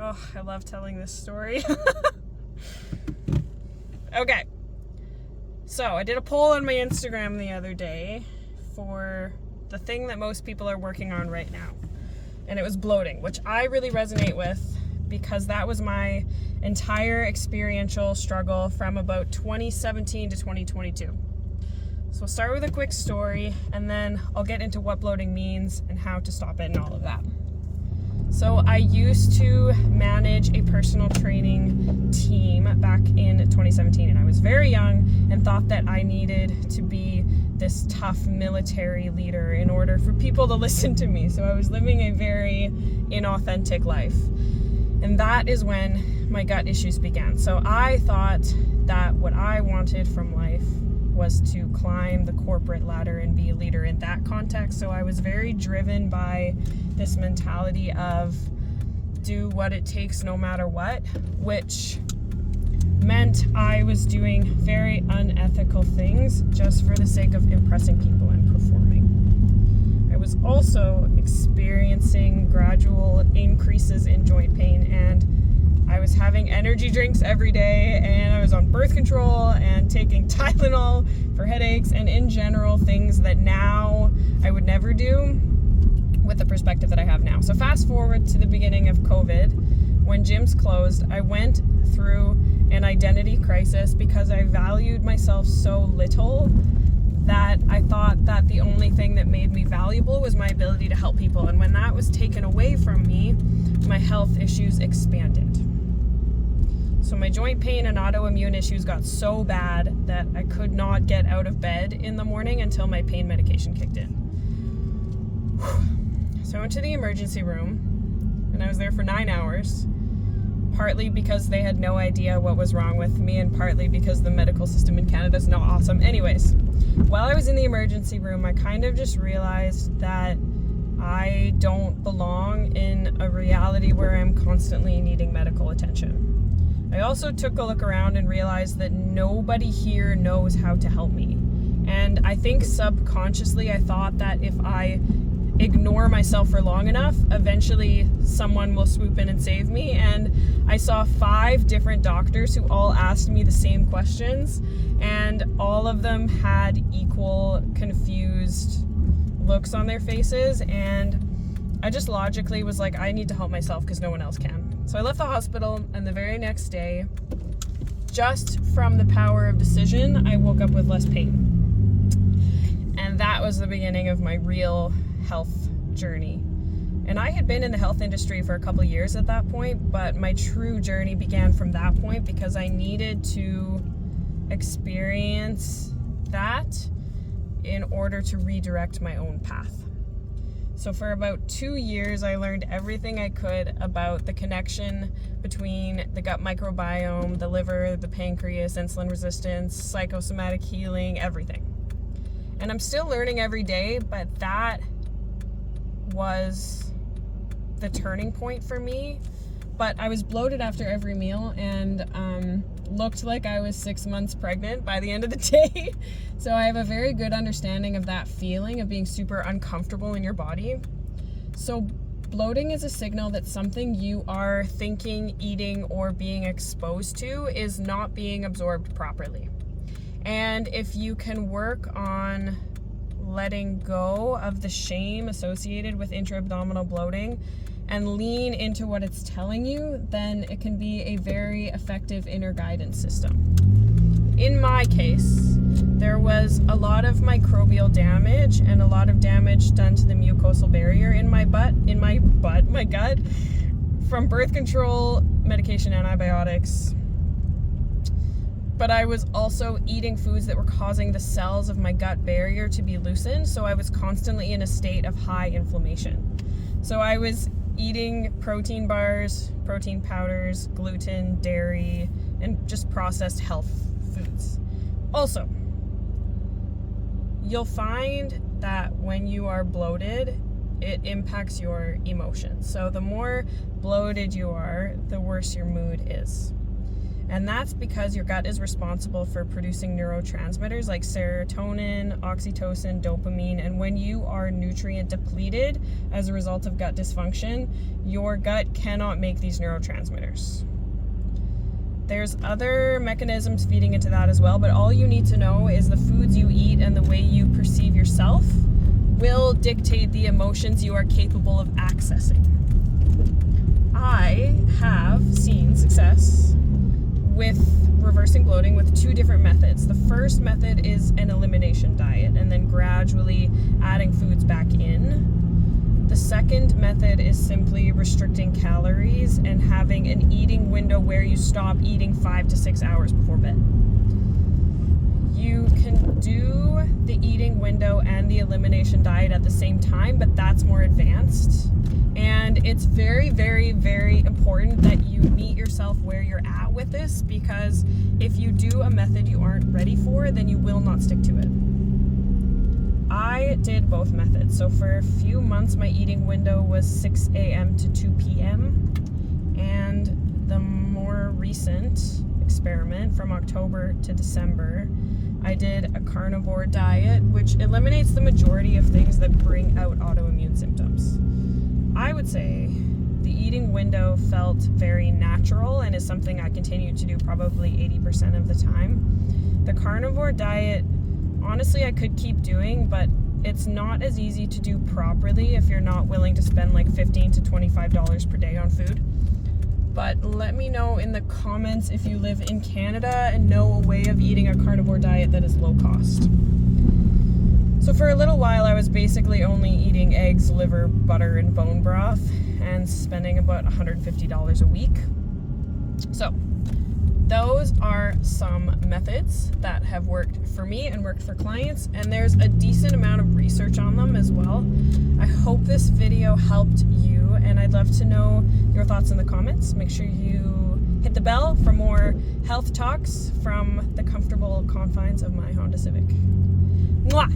Oh, I love telling this story. Okay. So I did a poll on my Instagram the other day for the thing that most people are working on right now. And it was bloating, which I really resonate with because that was my entire experiential struggle from about 2017 to 2022. So we'll start with a quick story, and then I'll get into what bloating means and how to stop it and all of that. So I used to manage a personal training team back in 2017, and I was very young and thought that I needed to be this tough military leader in order for people to listen to me. So I was living a very inauthentic life. And that is when my gut issues began. So I thought that what I wanted from life was to climb the corporate ladder and be a leader in that context. So I was very driven by this mentality of do what it takes no matter what, which meant I was doing very unethical things just for the sake of impressing people and performing. I was also experiencing gradual increases in joint pain, and I was having energy drinks every day, and I was on birth control and taking Tylenol for headaches, and in general things that now I would never do with the perspective that I have now. So fast forward to the beginning of COVID, when gyms closed, I went through an identity crisis because I valued myself so little that I thought that the only thing that made me valuable was my ability to help people. And when that was taken away from me, my health issues expanded. So my joint pain and autoimmune issues got so bad that I could not get out of bed in the morning until my pain medication kicked in. So I went to the emergency room, and I was there for 9 hours, partly because they had no idea what was wrong with me, and partly because the medical system in Canada is not awesome. Anyways, while I was in the emergency room, I kind of just realized that I don't belong in a reality where I'm constantly needing medical attention. I also took a look around and realized that nobody here knows how to help me. And I think subconsciously I thought that if I ignore myself for long enough, eventually someone will swoop in and save me. And I saw 5 different doctors who all asked me the same questions, and all of them had equal confused looks on their faces, and I just logically was like, I need to help myself because no one else can. So I left the hospital, and the very next day, just from the power of decision, I woke up with less pain. And that was the beginning of my real health journey. And I had been in the health industry for a couple of years at that point, but my true journey began from that point because I needed to experience that in order to redirect my own path. So for about 2 years, I learned everything I could about the connection between the gut microbiome, the liver, the pancreas, insulin resistance, psychosomatic healing, everything. And I'm still learning every day, but that was the turning point for me. But I was bloated after every meal and looked like I was 6 months pregnant by the end of the day. So I have a very good understanding of that feeling of being super uncomfortable in your body. So bloating is a signal that something you are thinking, eating, or being exposed to is not being absorbed properly. And if you can work on letting go of the shame associated with intra-abdominal bloating and lean into what it's telling you, then it can be a very effective inner guidance system. In my case, there was a lot of microbial damage and a lot of damage done to the mucosal barrier in my gut, from birth control, medication, antibiotics. But I was also eating foods that were causing the cells of my gut barrier to be loosened, so I was constantly in a state of high inflammation. So I was eating protein bars, protein powders, gluten, dairy, and just processed health foods. Also, you'll find that when you are bloated, it impacts your emotions. So the more bloated you are, the worse your mood is. And that's because your gut is responsible for producing neurotransmitters like serotonin, oxytocin, dopamine. And when you are nutrient depleted as a result of gut dysfunction, your gut cannot make these neurotransmitters. There's other mechanisms feeding into that as well, but all you need to know is the foods you eat and the way you perceive yourself will dictate the emotions you are capable of accessing. I have seen success with reversing bloating with 2 different methods. The first method is an elimination diet and then gradually adding foods back in. The second method is simply restricting calories and having an eating window where you stop eating 5 to 6 hours before bed. You can do the eating window and the elimination diet at the same time, but that's more advanced. And it's very, very, very important that you meet yourself where you're at with this, because if you do a method you aren't ready for, then you will not stick to it. I did both methods. So for a few months, my eating window was 6 a.m. to 2 p.m. And the more recent experiment from October to December, I did a carnivore diet, which eliminates the majority of things that bring out autoimmune symptoms. I would say the eating window felt very natural and is something I continue to do probably 80% of the time. The carnivore diet, honestly, I could keep doing, but it's not as easy to do properly if you're not willing to spend like $15 to $25 per day on food. But let me know in the comments if you live in Canada and know a way of eating a carnivore diet that is low cost. So for a little while, I was basically only eating eggs, liver, butter, and bone broth, and spending about $150 a week. So those are some methods that have worked for me and worked for clients, and there's a decent amount of research on them as well. I hope this video helped you, and I'd love to know your thoughts in the comments. Make sure you hit the bell for more health talks from the comfortable confines of my Honda Civic. Mwah!